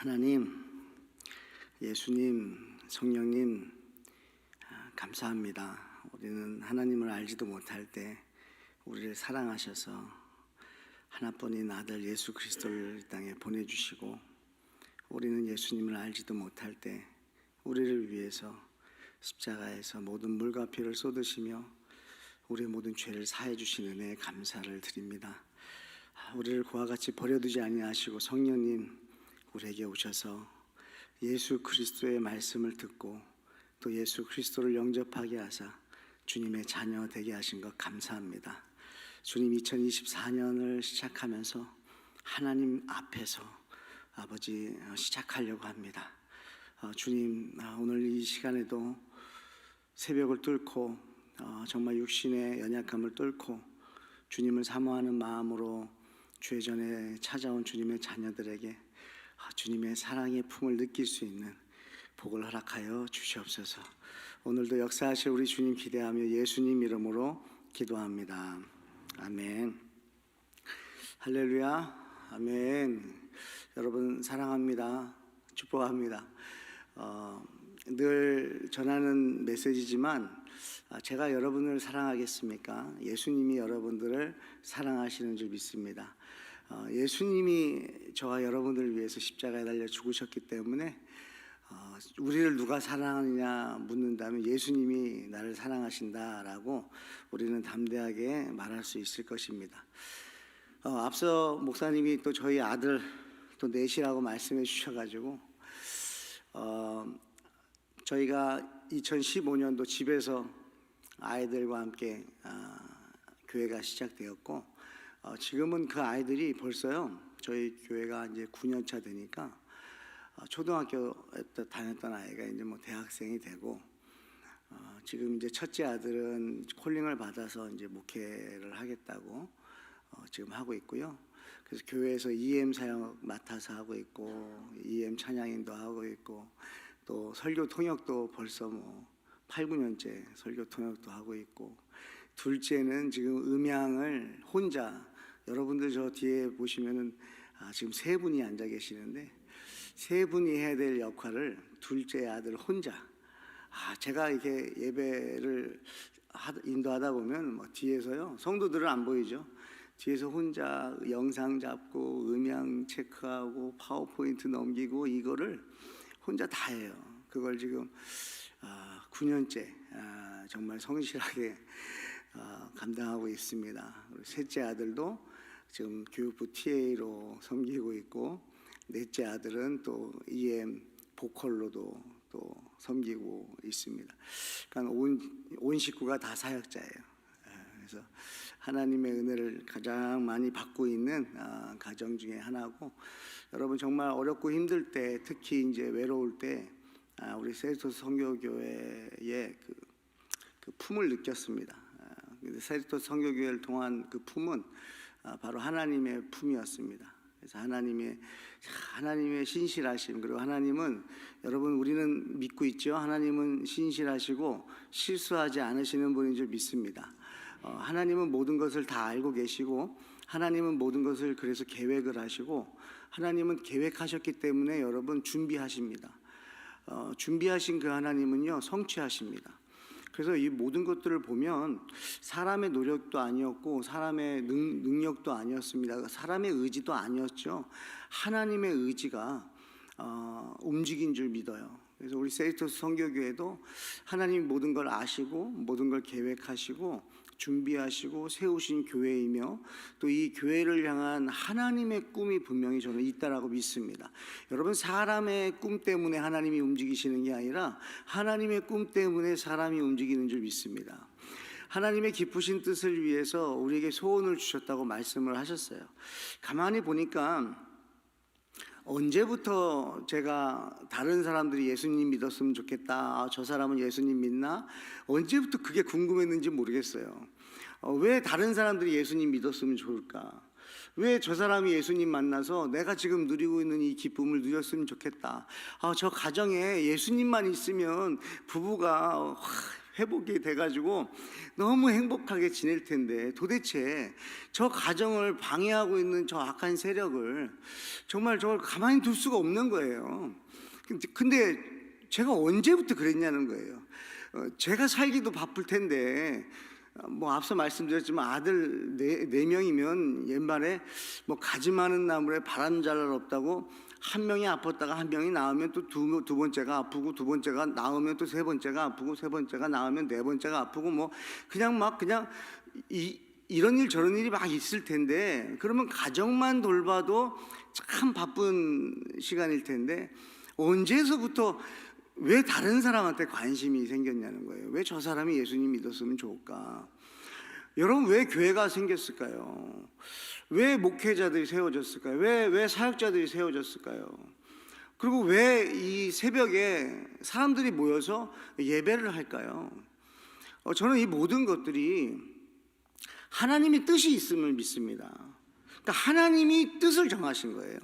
하나님, 예수님, 성령님, 감사합니다. 우리는 하나님을 알지도 못할 때 우리를 사랑하셔서 하나뿐인 아들 예수 그리스도를 이 땅에 보내주시고, 우리는 예수님을 알지도 못할 때 우리를 위해서 십자가에서 모든 물과 피를 쏟으시며 우리의 모든 죄를 사해 주신 은혜에 감사를 드립니다. 우리를 그와 같이 버려두지 아니하시고 성령님 우리에게 오셔서 예수 그리스도의 말씀을 듣고 또 예수 그리스도를 영접하게 하사 주님의 자녀 되게 하신 것 감사합니다. 주님, 2024년을 시작하면서 하나님 앞에서 아버지 시작하려고 합니다. 주님, 오늘 이 시간에도 새벽을 뚫고 정말 육신의 연약함을 뚫고 주님을 사모하는 마음으로 주의전에 찾아온 주님의 자녀들에게 주님의 사랑의 품을 느낄 수 있는 복을 허락하여 주시옵소서. 오늘도 역사하실 우리 주님 기대하며 예수님 이름으로 기도합니다. 아멘. 할렐루야. 아멘. 여러분 사랑합니다. 축복합니다. 늘 전하는 메시지지만 제가 여러분을 사랑하겠습니까? 예수님이 여러분들을 사랑하시는 줄 믿습니다. 예수님이 저와 여러분들을 위해서 십자가에 달려 죽으셨기 때문에 우리를 누가 사랑하느냐 묻는다면 예수님이 나를 사랑하신다라고 우리는 담대하게 말할 수 있을 것입니다. 앞서 목사님이 또 저희 아들 또 넷이라고 말씀해 주셔가지고 저희가 2015년도 집에서 아이들과 함께 교회가 시작되었고 지금은 그 아이들이 벌써요, 저희 교회가 이제 9년 차 되니까 초등학교 때 다녔던 아이가 이제 뭐 대학생이 되고 지금 이제 첫째 아들은 콜링을 받아서 이제 목회를 하겠다고 지금 하고 있고요. 그래서 교회에서 EM 사역 맡아서 하고 있고 EM 찬양인도 하고 있고 또 설교 통역도 벌써 뭐 8, 9년째 설교 통역도 하고 있고, 둘째는 지금 음향을 혼자, 여러분들 저 뒤에 보시면은 지금 세 분이 앉아 계시는데 세 분이 해야 될 역할을 둘째 아들 혼자, 제가 이렇게 예배를 인도하다 보면 뭐 뒤에서요, 성도들은 안 보이죠. 뒤에서 혼자 영상 잡고 음향 체크하고 파워포인트 넘기고 이거를 혼자 다 해요. 그걸 지금 9년째 정말 성실하게 감당하고 있습니다. 셋째 아들도 지금 교육부 TA로 섬기고 있고, 넷째 아들은 또 EM 보컬로도 또 섬기고 있습니다. 그러니까 온 식구가 다 사역자예요. 그래서 하나님의 은혜를 가장 많이 받고 있는 가정 중에 하나고, 여러분 정말 어렵고 힘들 때, 특히 이제 외로울 때 우리 세리토스 선교교회의 그 품을 느꼈습니다. 세리토스 선교교회를 통한 그 품은 바로 하나님의 품이었습니다. 그래서 하나님의 신실하심, 그리고 하나님은, 여러분 우리는 믿고 있죠. 하나님은 신실하시고 실수하지 않으시는 분인 줄 믿습니다. 하나님은 모든 것을 다 알고 계시고, 하나님은 모든 것을 그래서 계획을 하시고, 하나님은 계획하셨기 때문에 여러분 준비하십니다. 준비하신 그 하나님은요 성취하십니다. 그래서 이 모든 것들을 보면 사람의 노력도 아니었고 사람의 능력도 아니었습니다. 사람의 의지도 아니었죠. 하나님의 의지가 움직인 줄 믿어요. 그래서 우리 세리토스 선교교회도 하나님이 모든 걸 아시고 모든 걸 계획하시고 준비하시고 세우신 교회이며, 또 이 교회를 향한 하나님의 꿈이 분명히 저는 있다라고 믿습니다. 여러분, 사람의 꿈 때문에 하나님이 움직이시는 게 아니라 하나님의 꿈 때문에 사람이 움직이는 줄 믿습니다. 하나님의 기쁘신 뜻을 위해서 우리에게 소원을 주셨다고 말씀을 하셨어요. 가만히 보니까 언제부터 제가 다른 사람들이 예수님 믿었으면 좋겠다, 저 사람은 예수님 믿나, 언제부터 그게 궁금했는지 모르겠어요. 왜 다른 사람들이 예수님 믿었으면 좋을까? 왜 저 사람이 예수님 만나서 내가 지금 누리고 있는 이 기쁨을 누렸으면 좋겠다. 저 가정에 예수님만 있으면 부부가 회복이 돼가지고 너무 행복하게 지낼 텐데 도대체 저 가정을 방해하고 있는 저 악한 세력을 정말 저걸 가만히 둘 수가 없는 거예요. 근데 제가 언제부터 그랬냐는 거예요. 제가 살기도 바쁠 텐데 뭐 앞서 말씀드렸지만 아들 네 명이면 옛말에 뭐 가지 많은 나무에 바람 잘 날 없다고 한 명이 아팠다가 한 명이 나으면 또 두 번째가 아프고 두 번째가 나으면 또 세 번째가 아프고 세 번째가 나으면 네 번째가 아프고 뭐 그냥 이런 일 저런 일이 막 있을 텐데 그러면 가정만 돌봐도 참 바쁜 시간일 텐데 언제서부터 왜 다른 사람한테 관심이 생겼냐는 거예요. 왜 저 사람이 예수님 믿었으면 좋을까? 여러분 왜 교회가 생겼을까요? 왜 목회자들이 세워졌을까요? 왜 사역자들이 세워졌을까요? 그리고 왜 이 새벽에 사람들이 모여서 예배를 할까요? 저는 이 모든 것들이 하나님의 뜻이 있음을 믿습니다. 그러니까 하나님이 뜻을 정하신 거예요.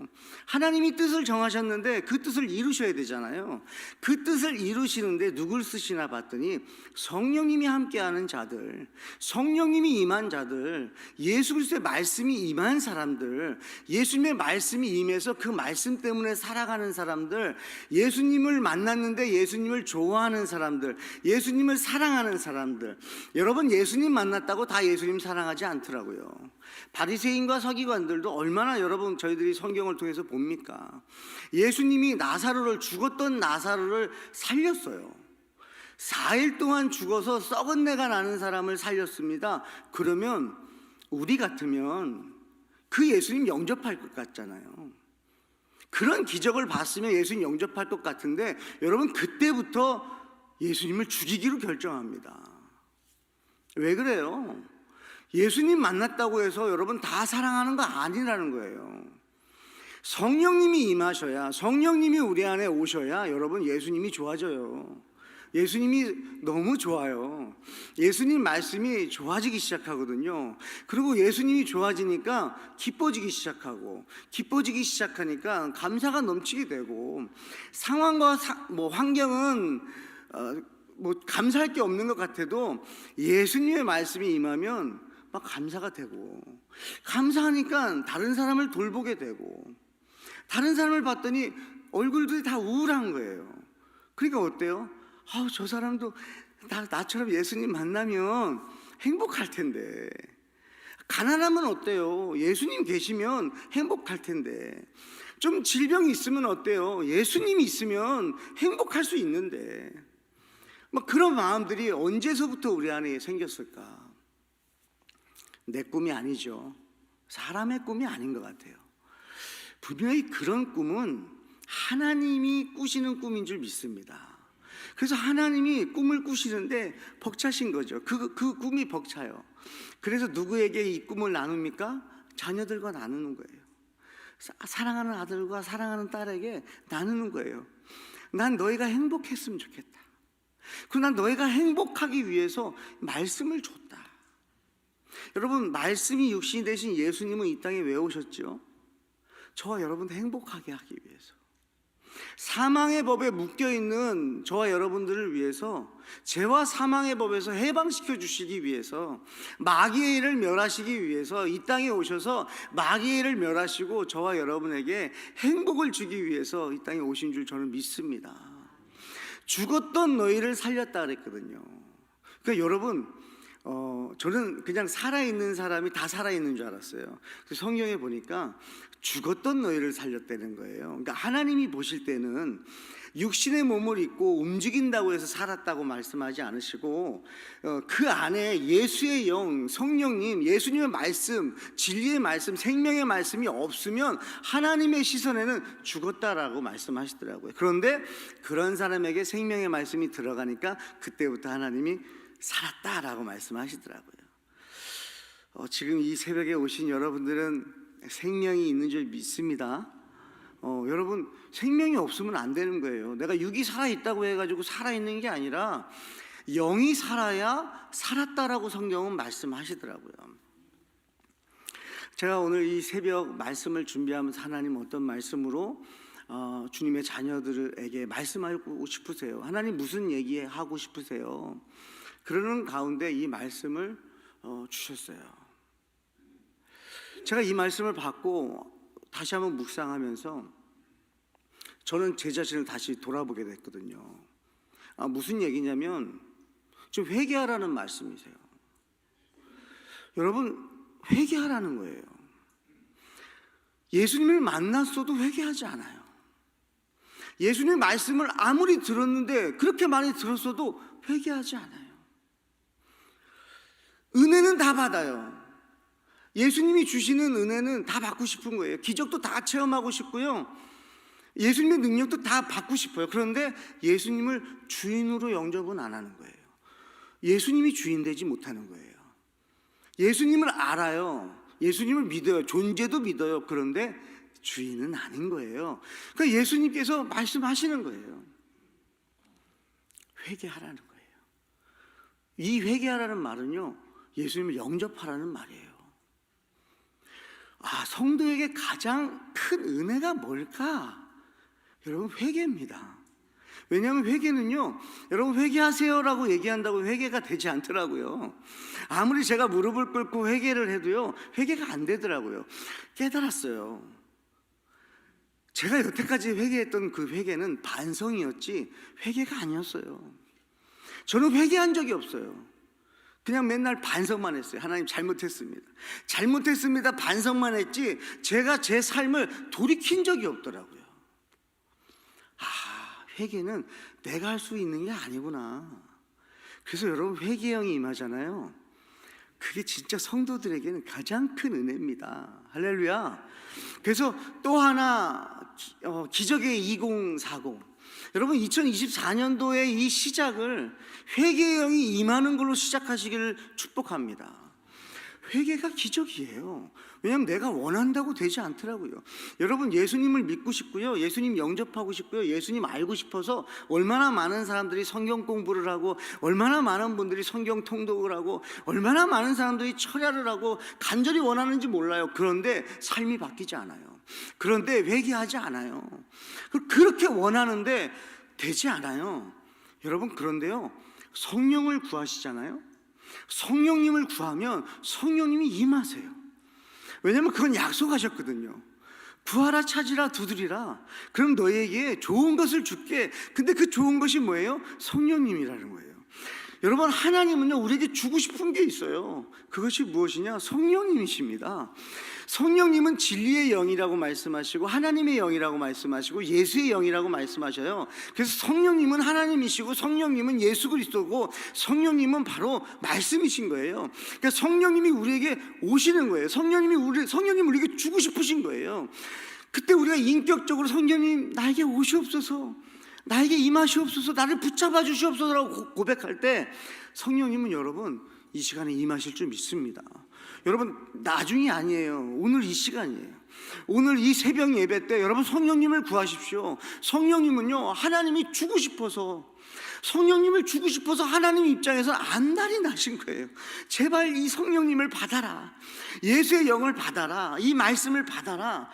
하나님이 뜻을 정하셨는데 그 뜻을 이루셔야 되잖아요. 그 뜻을 이루시는데 누굴 쓰시나 봤더니 성령님이 함께하는 자들, 성령님이 임한 자들, 예수 그리스도의 말씀이 임한 사람들, 예수님의 말씀이 임해서 그 말씀 때문에 살아가는 사람들, 예수님을 만났는데 예수님을 좋아하는 사람들, 예수님을 사랑하는 사람들. 여러분 예수님 만났다고 다 예수님 사랑하지 않더라고요. 바리새인과 서기관들도 얼마나 여러분 저희들이 성경을 통해서 봅니까? 예수님이 죽었던 나사로를 살렸어요. 4일 동안 죽어서 썩은 내가 나는 사람을 살렸습니다. 그러면 우리 같으면 그 예수님 영접할 것 같잖아요. 그런 기적을 봤으면 예수님 영접할 것 같은데 여러분 그때부터 예수님을 죽이기로 결정합니다. 왜 그래요? 예수님 만났다고 해서 여러분 다 사랑하는 거 아니라는 거예요. 성령님이 임하셔야, 성령님이 우리 안에 오셔야 여러분 예수님이 좋아져요. 예수님이 너무 좋아요. 예수님 말씀이 좋아지기 시작하거든요. 그리고 예수님이 좋아지니까 기뻐지기 시작하고, 기뻐지기 시작하니까 감사가 넘치게 되고, 상황과 환경은 감사할 게 없는 것 같아도 예수님의 말씀이 임하면 막 감사가 되고, 감사하니까 다른 사람을 돌보게 되고, 다른 사람을 봤더니 얼굴들이 다 우울한 거예요. 그러니까 어때요? 저 사람도 나처럼 예수님 만나면 행복할 텐데. 가난하면 어때요? 예수님 계시면 행복할 텐데. 좀 질병이 있으면 어때요? 예수님이 있으면 행복할 수 있는데. 그런 마음들이 언제서부터 우리 안에 생겼을까? 내 꿈이 아니죠. 사람의 꿈이 아닌 것 같아요. 분명히 그런 꿈은 하나님이 꾸시는 꿈인 줄 믿습니다. 그래서 하나님이 꿈을 꾸시는데 벅차신 거죠. 그 꿈이 벅차요. 그래서 누구에게 이 꿈을 나눕니까? 자녀들과 나누는 거예요. 사랑하는 아들과 사랑하는 딸에게 나누는 거예요. 난 너희가 행복했으면 좋겠다. 그리고 난 너희가 행복하기 위해서 말씀을 줬다. 여러분 말씀이 육신이 되신 예수님은 이 땅에 왜 오셨죠? 저와 여러분 행복하게 하기 위해서, 사망의 법에 묶여있는 저와 여러분들을 위해서, 죄와 사망의 법에서 해방시켜 주시기 위해서, 마귀의 일을 멸하시기 위해서 이 땅에 오셔서 마귀의 일을 멸하시고 저와 여러분에게 행복을 주기 위해서 이 땅에 오신 줄 저는 믿습니다. 죽었던 너희를 살렸다 그랬거든요. 그러니까 여러분 저는 그냥 살아있는 사람이 다 살아있는 줄 알았어요. 성경에 보니까 죽었던 너희를 살렸다는 거예요. 그러니까 하나님이 보실 때는 육신의 몸을 입고 움직인다고 해서 살았다고 말씀하지 않으시고, 그 안에 예수의 영, 성령님, 예수님의 말씀, 진리의 말씀, 생명의 말씀이 없으면 하나님의 시선에는 죽었다라고 말씀하시더라고요. 그런데 그런 사람에게 생명의 말씀이 들어가니까 그때부터 하나님이 살았다라고 말씀하시더라고요. 지금 이 새벽에 오신 여러분들은 생명이 있는 줄 믿습니다. 여러분 생명이 없으면 안 되는 거예요. 내가 육이 살아있다고 해가지고 살아있는 게 아니라 영이 살아야 살았다라고 성경은 말씀하시더라고요. 제가 오늘 이 새벽 말씀을 준비하면서 하나님 어떤 말씀으로 주님의 자녀들에게 말씀하고 싶으세요? 하나님 무슨 얘기하고 싶으세요? 그러는 가운데 이 말씀을 주셨어요. 제가 이 말씀을 받고 다시 한번 묵상하면서 저는 제 자신을 다시 돌아보게 됐거든요. 무슨 얘기냐면 좀 회개하라는 말씀이세요. 여러분, 회개하라는 거예요. 예수님을 만났어도 회개하지 않아요. 예수님의 말씀을 아무리 들었는데 그렇게 많이 들었어도 회개하지 않아요. 은혜는 다 받아요. 예수님이 주시는 은혜는 다 받고 싶은 거예요. 기적도 다 체험하고 싶고요, 예수님의 능력도 다 받고 싶어요. 그런데 예수님을 주인으로 영접은 안 하는 거예요. 예수님이 주인 되지 못하는 거예요. 예수님을 알아요. 예수님을 믿어요. 존재도 믿어요. 그런데 주인은 아닌 거예요. 그러니까 예수님께서 말씀하시는 거예요. 회개하라는 거예요. 이 회개하라는 말은요, 예수님을 영접하라는 말이에요. 성도에게 가장 큰 은혜가 뭘까? 여러분, 회개입니다. 왜냐하면 회개는요, 여러분 회개하세요라고 얘기한다고 회개가 되지 않더라고요. 아무리 제가 무릎을 꿇고 회개를 해도요, 회개가 안 되더라고요. 깨달았어요. 제가 여태까지 회개했던 그 회개는 반성이었지 회개가 아니었어요. 저는 회개한 적이 없어요. 그냥 맨날 반성만 했어요. 하나님 잘못했습니다. 잘못했습니다. 반성만 했지 제가 제 삶을 돌이킨 적이 없더라고요. 회개는 내가 할 수 있는 게 아니구나. 그래서 여러분, 회개형이 임하잖아요. 그게 진짜 성도들에게는 가장 큰 은혜입니다. 할렐루야. 그래서 또 하나 기적의 2040, 여러분 2024년도의 이 시작을 회개형이 임하는 걸로 시작하시기를 축복합니다. 회개가 기적이에요. 왜냐하면 내가 원한다고 되지 않더라고요. 여러분, 예수님을 믿고 싶고요, 예수님 영접하고 싶고요, 예수님 알고 싶어서 얼마나 많은 사람들이 성경 공부를 하고, 얼마나 많은 분들이 성경 통독을 하고, 얼마나 많은 사람들이 철야를 하고 간절히 원하는지 몰라요. 그런데 삶이 바뀌지 않아요. 그런데 회개하지 않아요. 그렇게 원하는데 되지 않아요. 여러분, 그런데요, 성령을 구하시잖아요. 성령님을 구하면 성령님이 임하세요. 왜냐하면 그건 약속하셨거든요. 구하라, 찾으라, 두드리라. 그럼 너에게 좋은 것을 줄게. 근데 그 좋은 것이 뭐예요? 성령님이라는 거예요. 여러분, 하나님은요, 우리에게 주고 싶은 게 있어요. 그것이 무엇이냐? 성령님이십니다. 성령님은 진리의 영이라고 말씀하시고, 하나님의 영이라고 말씀하시고, 예수의 영이라고 말씀하셔요. 그래서 성령님은 하나님이시고, 성령님은 예수 그리스도고, 성령님은 바로 말씀이신 거예요. 그러니까 성령님이 우리에게 오시는 거예요. 성령님 우리에게 주고 싶으신 거예요. 그때 우리가 인격적으로 성령님 나에게 오시옵소서, 나에게 임하시옵소서, 나를 붙잡아 주시옵소서라고 고백할 때 성령님은 여러분 이 시간에 임하실 줄 믿습니다. 여러분, 나중이 아니에요. 오늘 이 시간이에요. 오늘 이 새벽 예배 때 여러분 성령님을 구하십시오. 성령님은요, 하나님이 주고 싶어서, 성령님을 주고 싶어서 하나님 입장에서 안달이 나신 거예요. 제발 이 성령님을 받아라, 예수의 영을 받아라, 이 말씀을 받아라.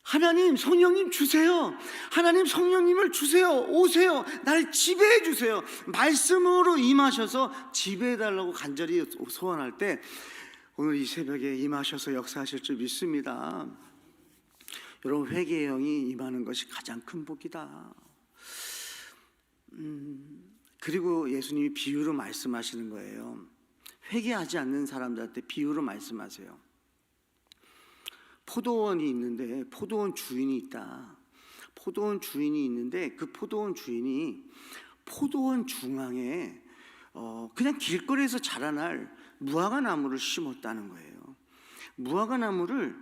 하나님, 성령님 주세요. 하나님, 성령님을 주세요. 오세요. 날 지배해 주세요. 말씀으로 임하셔서 지배해 달라고 간절히 소원할 때 오늘 이 새벽에 임하셔서 역사하실 줄 믿습니다. 여러분, 회개의 영이 임하는 것이 가장 큰 복이다. 그리고 예수님이 비유로 말씀하시는 거예요. 회개하지 않는 사람들한테 비유로 말씀하세요. 포도원이 있는데 포도원 주인이 있다. 포도원 주인이 있는데 그 포도원 주인이 포도원 중앙에 그냥 길거리에서 자라날 무화과 나무를 심었다는 거예요. 무화과 나무를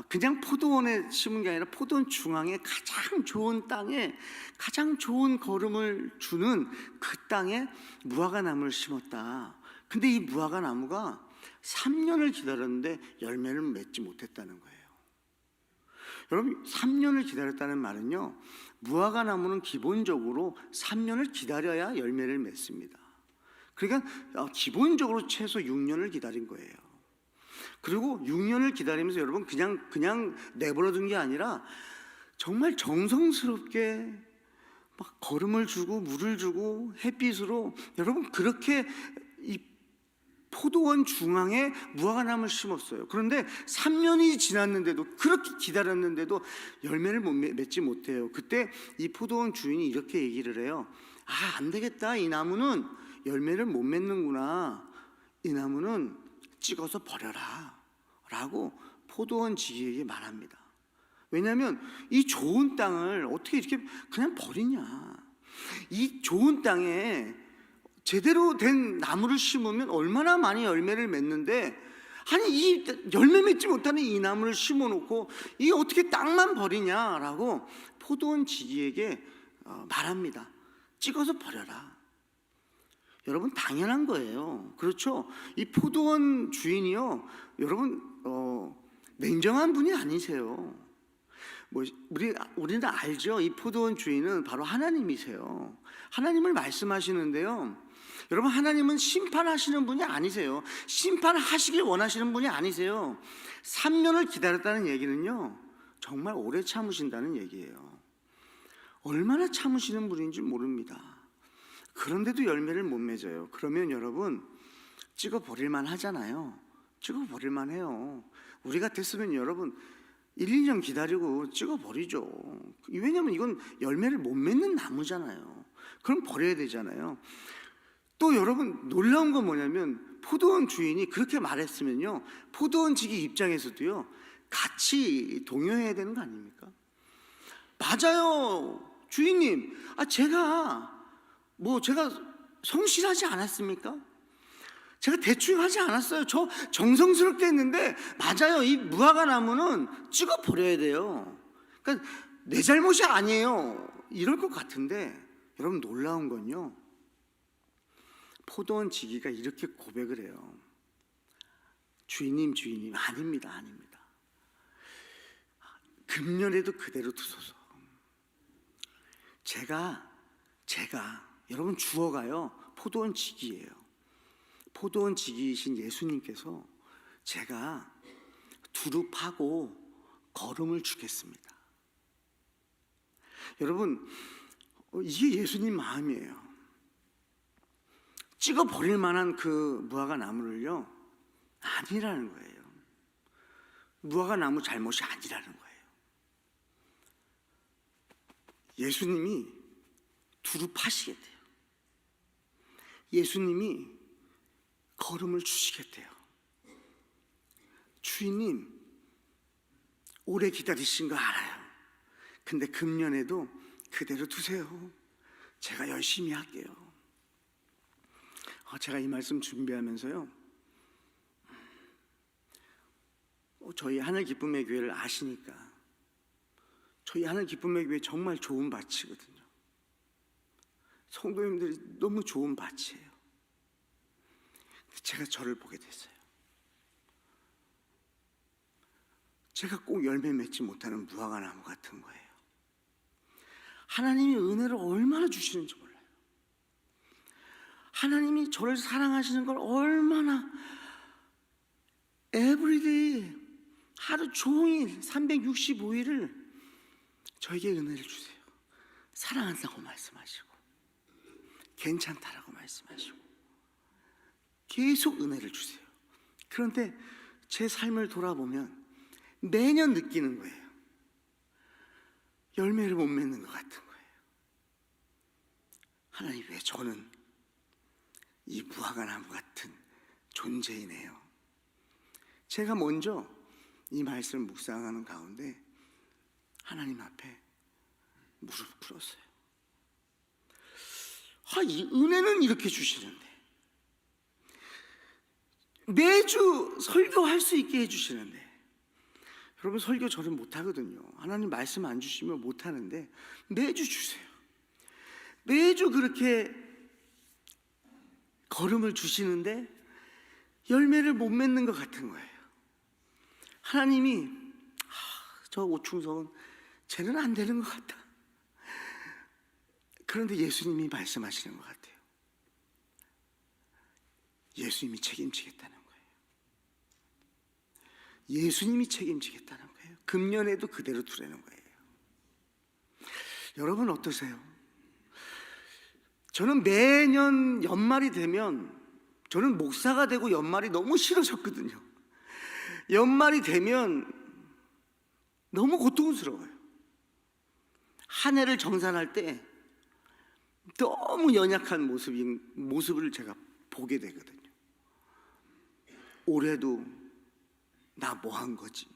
그냥 포도원에 심은 게 아니라 포도원 중앙에 가장 좋은 땅에 가장 좋은 거름을 주는 그 땅에 무화과 나무를 심었다. 근데 이 무화과 나무가 3년을 기다렸는데 열매를 맺지 못했다는 거예요. 여러분, 3년을 기다렸다는 말은요, 무화과 나무는 기본적으로 3년을 기다려야 열매를 맺습니다. 그러니까 기본적으로 최소 6년을 기다린 거예요. 그리고 6년을 기다리면서 여러분 그냥 내버려둔 게 아니라 정말 정성스럽게 막 거름을 주고 물을 주고 햇빛으로 여러분 그렇게 이 포도원 중앙에 무화과나무를 심었어요. 그런데 3년이 지났는데도 그렇게 기다렸는데도 열매를 맺지 못해요. 그때 이 포도원 주인이 이렇게 얘기를 해요. 아, 안 되겠다. 이 나무는 열매를 못 맺는구나. 이 나무는 찍어서 버려라 라고 포도원 지기에게 말합니다. 왜냐하면 이 좋은 땅을 어떻게 이렇게 그냥 버리냐. 이 좋은 땅에 제대로 된 나무를 심으면 얼마나 많이 열매를 맺는데, 아니 이 열매 맺지 못하는 이 나무를 심어놓고 이 어떻게 땅만 버리냐라고 포도원 지기에게 말합니다. 찍어서 버려라. 여러분 당연한 거예요. 그렇죠? 이 포도원 주인이요, 여러분 냉정한 분이 아니세요. 우리는 알죠. 이 포도원 주인은 바로 하나님이세요. 하나님을 말씀하시는데요, 여러분 하나님은 심판하시는 분이 아니세요. 심판하시길 원하시는 분이 아니세요. 3년을 기다렸다는 얘기는요, 정말 오래 참으신다는 얘기예요. 얼마나 참으시는 분인지 모릅니다. 그런데도 열매를 못 맺어요. 그러면 여러분 찍어버릴만 하잖아요. 찍어버릴만 해요. 우리 같았으면 여러분 1, 2년 기다리고 찍어버리죠. 왜냐하면 이건 열매를 못 맺는 나무잖아요. 그럼 버려야 되잖아요. 또 여러분 놀라운 건 뭐냐면, 포도원 주인이 그렇게 말했으면요, 포도원 지기 입장에서도요 같이 동요해야 되는 거 아닙니까? 맞아요 주인님, 제가 성실하지 않았습니까? 제가 대충 하지 않았어요. 저 정성스럽게 했는데, 맞아요, 이 무화과 나무는 찍어 버려야 돼요. 그러니까 내 잘못이 아니에요 이럴 것 같은데, 여러분 놀라운 건요, 포도원 지기가 이렇게 고백을 해요. 주인님 아닙니다. 금년에도 그대로 두소서. 제가 여러분 주어가요 포도원 지기예요. 포도원 지기이신 예수님께서 제가 두릅하고 거름을 주겠습니다. 여러분 이게 예수님 마음이에요. 찍어 버릴 만한 그 무화과 나무를요 아니라는 거예요. 무화과 나무 잘못이 아니라는 거예요. 예수님이 두릅하시겠대요. 예수님이 거름을 주시겠대요. 주인님 오래 기다리신 거 알아요. 근데 금년에도 그대로 두세요. 제가 열심히 할게요. 제가 이 말씀 준비하면서요, 저희 하늘 기쁨의 교회를 아시니까, 저희 하늘 기쁨의 교회 정말 좋은 밭이거든요. 성도님들이 너무 좋은 밭이에요. 제가 저를 보게 됐어요. 제가 꼭 열매 맺지 못하는 무화과 나무 같은 거예요. 하나님이 은혜를 얼마나 주시는지 몰라요. 하나님이 저를 사랑하시는 걸 얼마나, 에브리데이 하루 종일 365일을 저에게 은혜를 주세요. 사랑한다고 말씀하시고, 괜찮다라고 말씀하시고, 계속 은혜를 주세요. 그런데 제 삶을 돌아보면 매년 느끼는 거예요. 열매를 못 맺는 것 같은 거예요. 하나님, 왜 저는 이 무화과 나무 같은 존재이네요. 제가 먼저 이 말씀을 묵상하는 가운데 하나님 앞에 무릎 꿇었어요. 이 은혜는 이렇게 주시는데, 매주 설교할 수 있게 해주시는데, 여러분 설교 저는 못하거든요. 하나님 말씀 안 주시면 못하는데 매주 주세요. 매주 그렇게 걸음을 주시는데 열매를 못 맺는 것 같은 거예요. 하나님이 저 오충석은 쟤는 안 되는 것 같다. 그런데 예수님이 말씀하시는 것 같아요. 예수님이 책임지겠다는 거예요. 예수님이 책임지겠다는 거예요. 금년에도 그대로 두라는 거예요. 여러분 어떠세요? 저는 매년 연말이 되면, 저는 목사가 되고 연말이 너무 싫어졌거든요. 연말이 되면 너무 고통스러워요. 한 해를 정산할 때 너무 연약한 모습을 제가 보게 되거든요. 올해도 나 뭐 한 거지?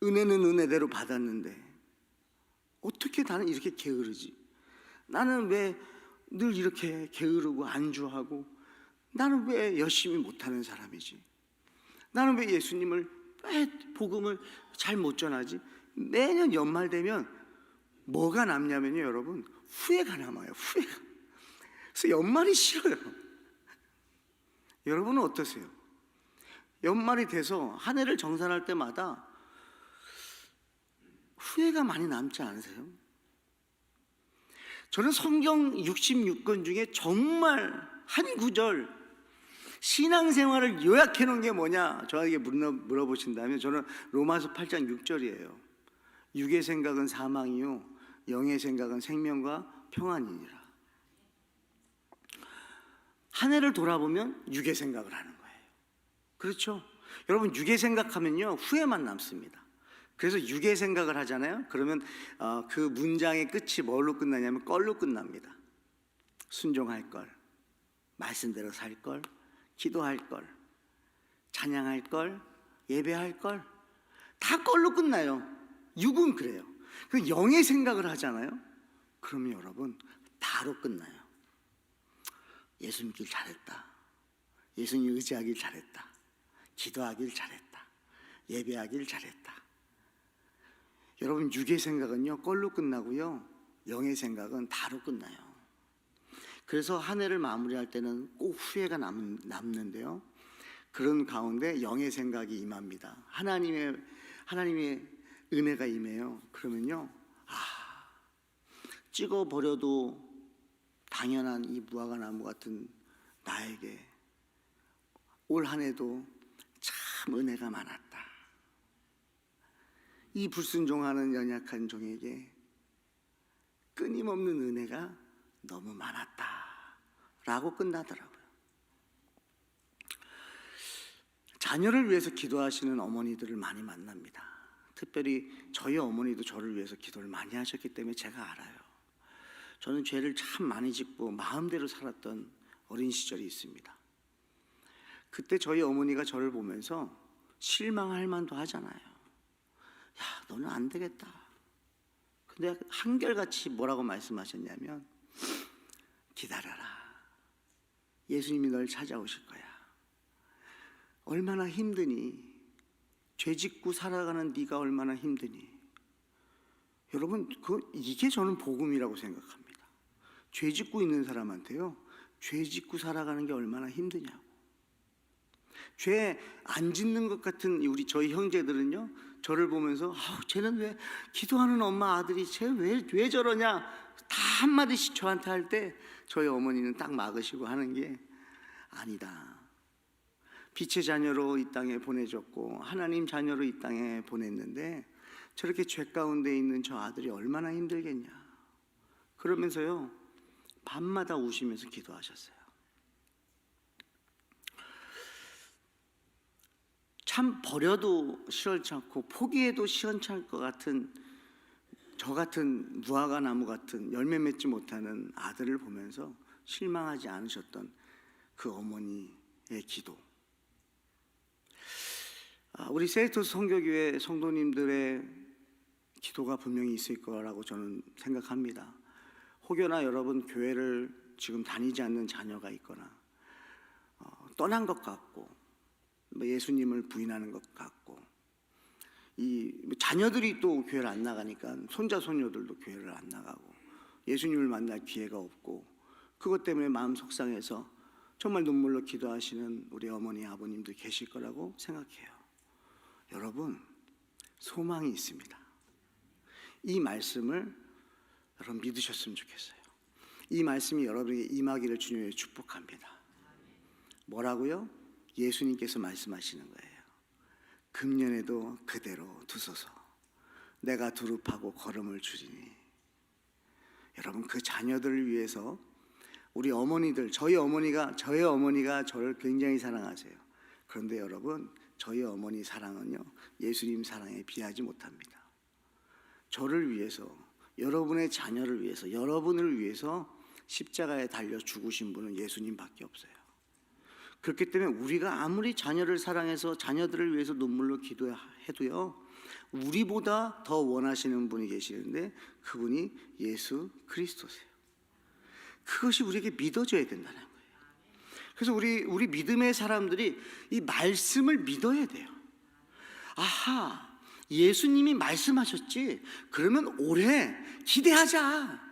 은혜는 은혜대로 받았는데 어떻게 나는 이렇게 게으르지? 나는 왜 늘 이렇게 게으르고 안주하고, 나는 왜 열심히 못하는 사람이지? 나는 왜 예수님을, 왜 복음을 잘 못 전하지? 매년 연말 되면 뭐가 남냐면요, 여러분, 후회가 남아요. 후회가. 그래서 연말이 싫어요. 여러분은 어떠세요? 연말이 돼서 한 해를 정산할 때마다 후회가 많이 남지 않으세요? 저는 성경 66권 중에 정말 한 구절, 신앙생활을 요약해 놓은 게 뭐냐 저에게 물어보신다면 저는 로마서 8장 6절이에요. 육의 생각은 사망이요 영의 생각은 생명과 평안이니라. 한 해를 돌아보면 육의 생각을 하는 거예요. 그렇죠? 여러분, 육의 생각하면요 후회만 남습니다. 그래서 육의 생각을 하잖아요. 그러면 그 문장의 끝이 뭘로 끝나냐면 껄로 끝납니다. 순종할 걸, 말씀대로 살 걸, 기도할 걸, 찬양할 걸, 예배할 걸, 다 껄로 끝나요. 육은 그래요. 그 영의 생각을 하잖아요. 그러면 여러분 다로 끝나요. 예수 믿길 잘했다, 예수님 의지하길 잘했다, 기도하길 잘했다, 예배하길 잘했다. 여러분, 육의 생각은요 껄로 끝나고요 영의 생각은 다로 끝나요. 그래서 한 해를 마무리할 때는 꼭 후회가 남는데요, 그런 가운데 영의 생각이 임합니다. 하나님의 은혜가 임해요. 그러면요, 찍어버려도 당연한 이 무화과나무 같은 나에게 올 한 해도 참 은혜가 많았다. 이 불순종하는 연약한 종에게 끊임없는 은혜가 너무 많았다 라고 끝나더라고요. 자녀를 위해서 기도하시는 어머니들을 많이 만납니다. 특별히 저희 어머니도 저를 위해서 기도를 많이 하셨기 때문에 제가 알아요. 저는 죄를 참 많이 짓고 마음대로 살았던 어린 시절이 있습니다. 그때 저희 어머니가 저를 보면서 실망할 만도 하잖아요. 야, 너는 안 되겠다. 근데 한결같이 뭐라고 말씀하셨냐면, 기다려라. 예수님이 널 찾아오실 거야. 얼마나 힘드니? 죄 짓고 살아가는 네가 얼마나 힘드니? 여러분, 이게 저는 복음이라고 생각합니다. 죄 짓고 있는 사람한테요, 죄 짓고 살아가는 게 얼마나 힘드냐고. 죄 안 짓는 것 같은 저희 형제들은요, 저를 보면서 쟤는 왜, 기도하는 엄마 아들이 쟤 왜 저러냐 다 한마디씩 저한테 할 때 저희 어머니는 딱 막으시고 하는 게, 아니다, 빛의 자녀로 이 땅에 보내줬고 하나님 자녀로 이 땅에 보냈는데 저렇게 죄 가운데 있는 저 아들이 얼마나 힘들겠냐. 그러면서요 밤마다 우시면서 기도하셨어요. 참 버려도 시원찮고 포기해도 시원찮을 것 같은 저 같은 무화과 나무 같은 열매 맺지 못하는 아들을 보면서 실망하지 않으셨던 그 어머니의 기도. 우리 세이토스 선교교회 성도님들의 기도가 분명히 있을 거라고 저는 생각합니다. 혹여나 여러분 교회를 지금 다니지 않는 자녀가 있거나 떠난 것 같고 예수님을 부인하는 것 같고, 이 자녀들이 또 교회를 안 나가니까 손자 손녀들도 교회를 안 나가고 예수님을 만날 기회가 없고, 그것 때문에 마음 속상해서 정말 눈물로 기도하시는 우리 어머니 아버님도 계실 거라고 생각해요. 여러분, 소망이 있습니다. 이 말씀을 여러분 믿으셨으면 좋겠어요. 이 말씀이 여러분에게 임하기를 주님의 축복합니다. 뭐라고요? 예수님께서 말씀하시는 거예요. 금년에도 그대로 두소서. 내가 두릅하고 걸음을 주리니. 여러분, 그 자녀들을 위해서 우리 어머니들, 저희 어머니가 저를 굉장히 사랑하세요. 그런데 여러분, 저희 어머니 사랑은요, 예수님 사랑에 비하지 못합니다. 저를 위해서, 여러분의 자녀를 위해서, 여러분을 위해서 십자가에 달려 죽으신 분은 예수님밖에 없어요. 그렇기 때문에 우리가 아무리 자녀를 사랑해서 자녀들을 위해서 눈물로 기도해도요, 우리보다 더 원하시는 분이 계시는데 그분이 예수 그리스도세요. 그것이 우리에게 믿어져야 된다는 거예요. 그래서 우리 믿음의 사람들이 이 말씀을 믿어야 돼요. 아하, 예수님이 말씀하셨지, 그러면 올해 기대하자.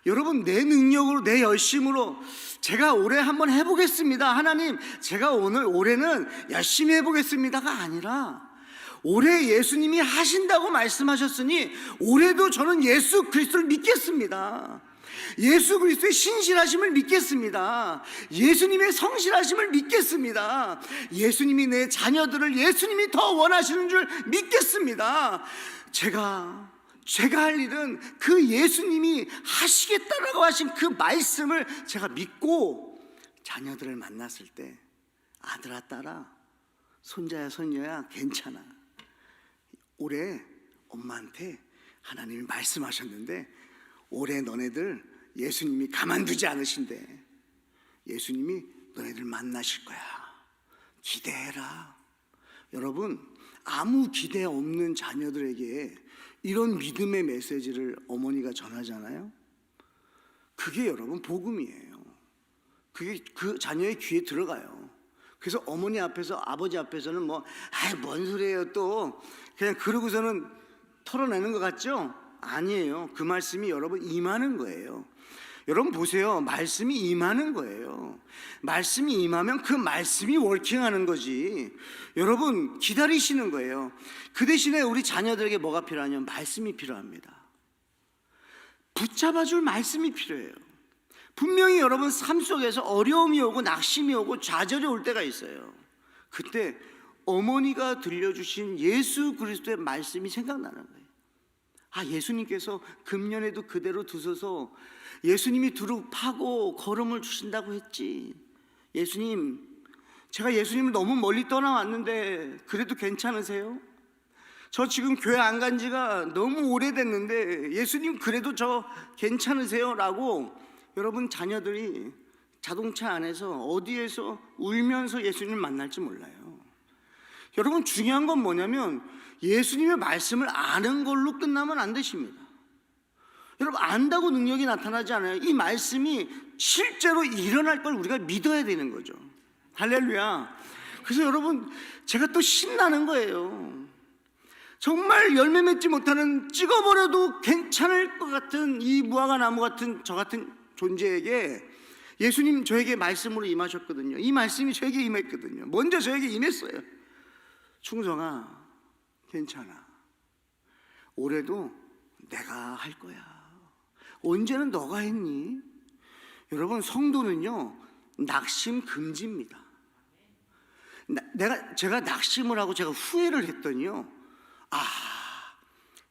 여러분, 내 능력으로, 내 열심으로 제가 올해 한번 해보겠습니다, 하나님 제가 올해는 열심히 해보겠습니다가 아니라, 올해 예수님이 하신다고 말씀하셨으니 올해도 저는 예수 그리스도를 믿겠습니다. 예수 그리스도의 신실하심을 믿겠습니다. 예수님의 성실하심을 믿겠습니다. 예수님이 내 자녀들을 예수님이 더 원하시는 줄 믿겠습니다. 제가 할 일은 그 예수님이 하시겠다라고 하신 그 말씀을 제가 믿고 자녀들을 만났을 때, 아들아 딸아, 손자야 손녀야, 괜찮아, 올해 엄마한테 하나님이 말씀하셨는데 올해 너네들 예수님이 가만두지 않으신대. 예수님이 너네들 만나실 거야. 기대해라. 여러분, 아무 기대 없는 자녀들에게 이런 믿음의 메시지를 어머니가 전하잖아요. 그게 여러분 복음이에요. 그게 그 자녀의 귀에 들어가요. 그래서 어머니 앞에서, 아버지 앞에서는 뭔 소리예요 또, 그냥 그러고서는 털어내는 것 같죠? 아니에요. 그 말씀이 여러분 임하는 거예요. 여러분 보세요, 말씀이 임하는 거예요. 말씀이 임하면 그 말씀이 워킹하는 거지. 여러분 기다리시는 거예요. 그 대신에 우리 자녀들에게 뭐가 필요하냐면 말씀이 필요합니다. 붙잡아줄 말씀이 필요해요. 분명히 여러분 삶 속에서 어려움이 오고 낙심이 오고 좌절이 올 때가 있어요. 그때 어머니가 들려주신 예수 그리스도의 말씀이 생각나는 거예요. 아, 예수님께서 금년에도 그대로 두셔서 예수님이 두루 파고 걸음을 주신다고 했지. 예수님, 제가 예수님을 너무 멀리 떠나왔는데 그래도 괜찮으세요? 저 지금 교회 안 간 지가 너무 오래됐는데 예수님 그래도 저 괜찮으세요? 라고 여러분 자녀들이 자동차 안에서 어디에서 울면서 예수님을 만날지 몰라요. 여러분 중요한 건 뭐냐면 예수님의 말씀을 아는 걸로 끝나면 안 되십니다. 여러분 안다고 능력이 나타나지 않아요. 이 말씀이 실제로 일어날 걸 우리가 믿어야 되는 거죠. 할렐루야. 그래서 여러분 제가 또 신나는 거예요. 정말 열매 맺지 못하는, 찍어버려도 괜찮을 것 같은 이 무화과 나무 같은 저 같은 존재에게 예수님 저에게 말씀으로 임하셨거든요. 이 말씀이 저에게 임했거든요. 먼저 저에게 임했어요. 충성아, 괜찮아. 올해도 내가 할 거야. 언제는 너가 했니? 여러분 성도는요 낙심 금지입니다. 제가 낙심을 하고 제가 후회를 했더니요,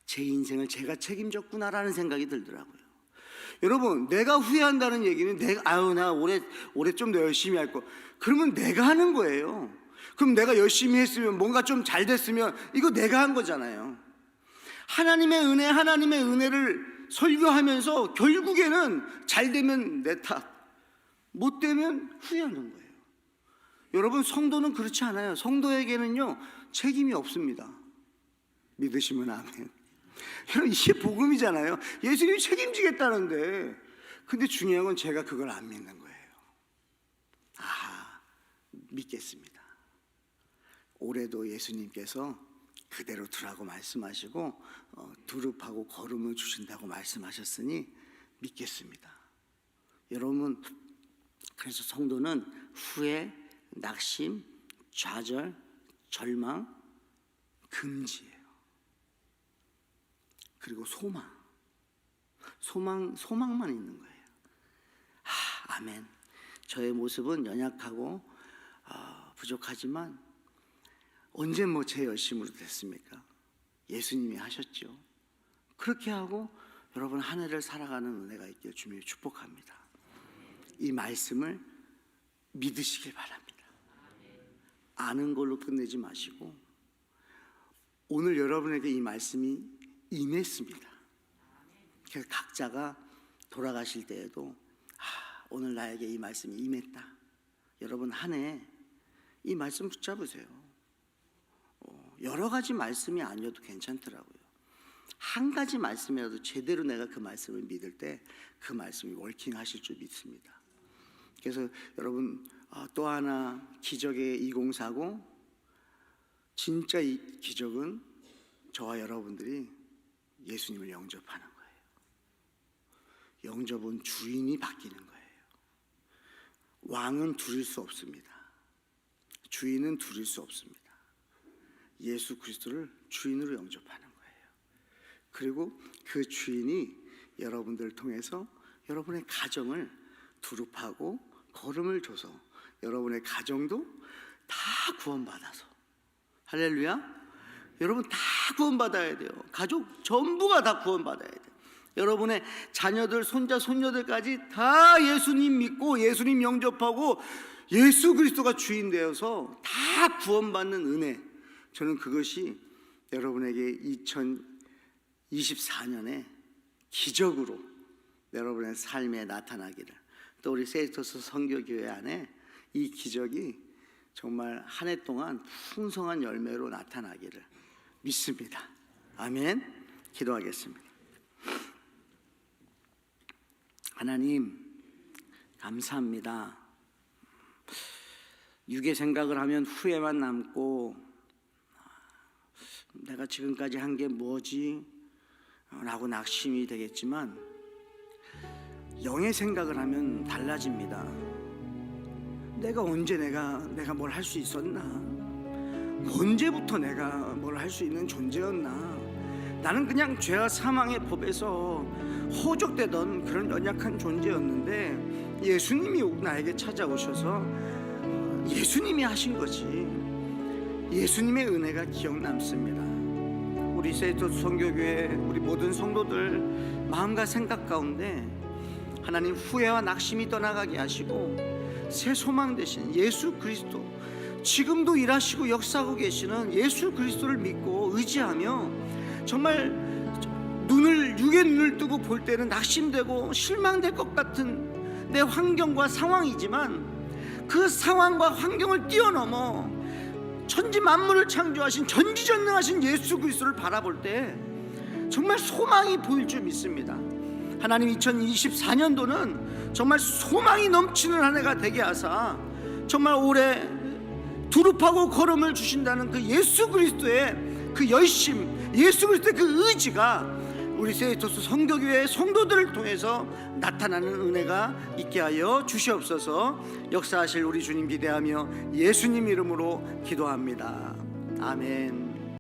제 인생을 제가 책임졌구나라는 생각이 들더라고요. 여러분 내가 후회한다는 얘기는 나 올해 좀 더 열심히 할 거, 그러면 내가 하는 거예요. 그럼 내가 열심히 했으면 뭔가 좀 잘 됐으면 이거 내가 한 거잖아요. 하나님의 은혜를 설교하면서 결국에는 잘 되면 내 탓, 못 되면 후회하는 거예요. 여러분 성도는 그렇지 않아요. 성도에게는요 책임이 없습니다. 믿으시면 아멘. 여러분 이게 복음이잖아요. 예수님이 책임지겠다는데, 근데 중요한 건 제가 그걸 안 믿는 거예요. 믿겠습니다. 올해도 예수님께서 그대로 두라고 말씀하시고 두릅하고 걸음을 주신다고 말씀하셨으니 믿겠습니다. 여러분 그래서 성도는 후회, 낙심, 좌절, 절망 금지예요. 그리고 소망만 있는 거예요. 아멘. 저의 모습은 연약하고 부족하지만 언제 제 열심으로 됐습니까? 예수님이 하셨죠. 그렇게 하고 여러분 한 해를 살아가는 은혜가 있기를 주님이 축복합니다. 이 말씀을 믿으시길 바랍니다. 아는 걸로 끝내지 마시고 오늘 여러분에게 이 말씀이 임했습니다. 그래서 각자가 돌아가실 때에도 오늘 나에게 이 말씀이 임했다. 여러분 한 해 이 말씀 붙잡으세요. 여러 가지 말씀이 아니어도 괜찮더라고요. 한 가지 말씀이라도 제대로 내가 그 말씀을 믿을 때 그 말씀이 워킹하실 줄 믿습니다. 그래서 여러분 또 하나 기적의 2040, 진짜 이 기적은 저와 여러분들이 예수님을 영접하는 거예요. 영접은 주인이 바뀌는 거예요. 왕은 두릴 수 없습니다. 주인은 두릴 수 없습니다. 예수 그리스도를 주인으로 영접하는 거예요. 그리고 그 주인이 여러분들을 통해서 여러분의 가정을 두릅하고 걸음을 줘서 여러분의 가정도 다 구원받아서, 할렐루야, 여러분 다 구원받아야 돼요. 가족 전부가 다 구원받아야 돼요. 여러분의 자녀들, 손자, 손녀들까지 다 예수님 믿고 예수님 영접하고 예수 그리스도가 주인 되어서 다 구원받는 은혜, 저는 그것이 여러분에게 2024년에 기적으로 여러분의 삶에 나타나기를, 또 우리 세이토스 선교교회 안에 이 기적이 정말 한 해 동안 풍성한 열매로 나타나기를 믿습니다. 아멘. 기도하겠습니다. 하나님 감사합니다. 육의 생각을 하면 후회만 남고 내가 지금까지 한 게 뭐지? 라고 낙심이 되겠지만 영의 생각을 하면 달라집니다. 내가 언제 내가 뭘 할 수 있었나? 언제부터 내가 뭘 할 수 있는 존재였나? 나는 그냥 죄와 사망의 법에서 호적되던 그런 연약한 존재였는데 예수님이 나에게 찾아오셔서 예수님이 하신 거지. 예수님의 은혜가 기억 남습니다. 우리 세이토스 선교교회 우리 모든 성도들 마음과 생각 가운데 하나님 후회와 낙심이 떠나가게 하시고 새 소망 되신 예수 그리스도, 지금도 일하시고 역사하고 계시는 예수 그리스도를 믿고 의지하며 정말 육의 눈을 뜨고 볼 때는 낙심되고 실망될 것 같은 내 환경과 상황이지만 그 상황과 환경을 뛰어넘어 천지 만물을 창조하신 전지전능하신 예수 그리스도를 바라볼 때 정말 소망이 보일 줄 믿습니다. 하나님 2024년도는 정말 소망이 넘치는 한 해가 되게 하사 정말 올해 두릅하고 걸음을 주신다는 그 예수 그리스도의 그 열심, 예수 그리스도의 그 의지가 우리 세이토스 선교교회 성도들을 통해서 나타나는 은혜가 있게 하여 주시옵소서. 역사하실 우리 주님 기대하며 예수님 이름으로 기도합니다. 아멘.